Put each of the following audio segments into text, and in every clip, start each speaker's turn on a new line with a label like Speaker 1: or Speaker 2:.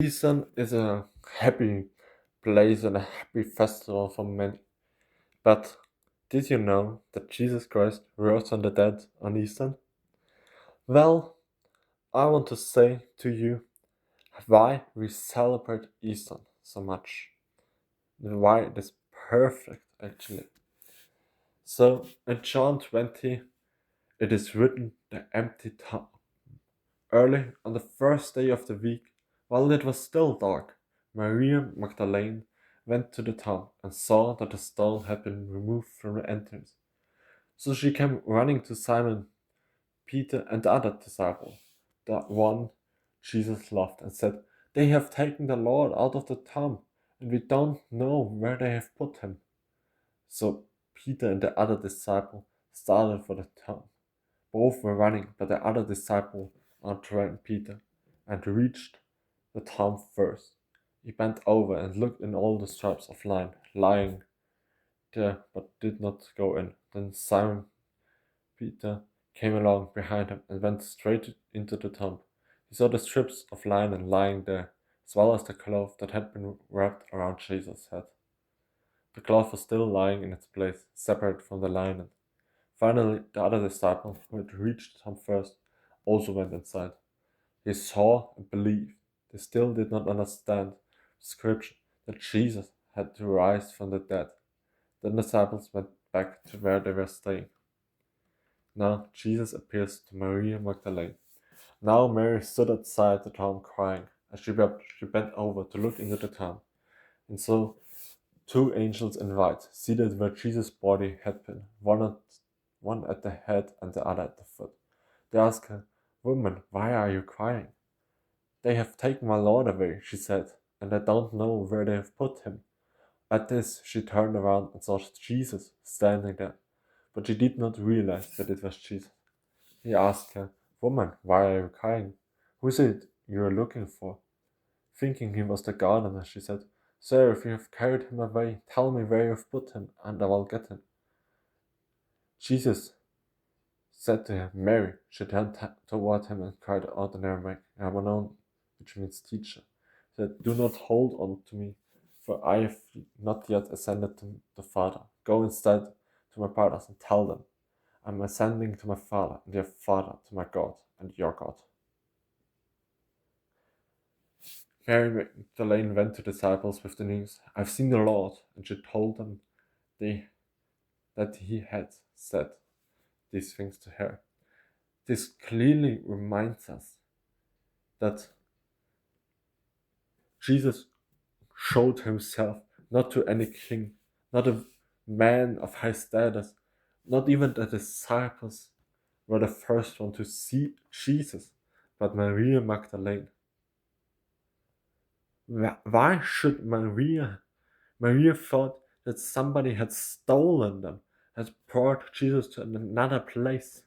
Speaker 1: Easter is a happy place and a happy festival for many. But did you know that Jesus Christ rose from the dead on Easter? Well, I want to say to you why we celebrate Easter so much. And why it is perfect, actually. So, in John 20, it is written the empty tomb. Early on the first day of the week, while it was still dark, Maria Magdalene went to the tomb and saw that the stone had been removed from the entrance. So she came running to Simon, Peter, and the other disciple, the one Jesus loved, and said, "They have taken the Lord out of the tomb, and we don't know where they have put him." So Peter and the other disciple started for the tomb. Both were running, but the other disciple outran Peter and reached the tomb first. He bent over and looked in all the strips of linen lying there, but did not go in. Then Simon Peter came along behind him and went straight into the tomb. He saw the strips of linen lying there, as well as the cloth that had been wrapped around Jesus' head. The cloth was still lying in its place, separate from the linen. Finally, the other disciple, who had reached the tomb first, also went inside. He saw and believed. They still did not understand the scripture that Jesus had to rise from the dead. The disciples went back to where they were staying. Now Jesus appears to Maria Magdalene. Now Mary stood outside the tomb crying. As she wept, she bent over to look into the tomb, and saw two angels in white, seated where Jesus' body had been, one at the head and the other at the foot. They asked her, "Woman, why are you crying?" "They have taken my Lord away," she said, "and I don't know where they have put him." At this, she turned around and saw Jesus standing there, but she did not realize that it was Jesus. He asked her, "Woman, why are you crying? Who is it you are looking for?" Thinking he was the gardener, she said, "Sir, if you have carried him away, tell me where you have put him, and I will get him." Jesus said to her, "Mary." She turned toward him and cried out in Aramaic, "Rabbanon," which means teacher. She said, "Do not hold on to me, for I have not yet ascended to the Father. Go instead to my brothers and tell them, I am ascending to my Father and your Father, to my God and your God." Mary Magdalene went to the disciples with the news, "I've seen the Lord," and she told them that he had said these things to her. This clearly reminds us that Jesus showed himself not to any king, not a man of high status, not even the disciples were the first one to see Jesus, but Maria Magdalene. Why should Maria? Maria thought that somebody had stolen them, had brought Jesus to another place.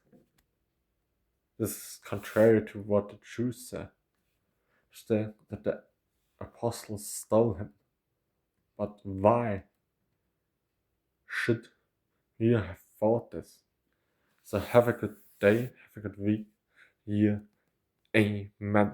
Speaker 1: This is contrary to what the Jews say, that the apostles stole him. But why should we have thought this? So have a good day, have a good week, year. Amen.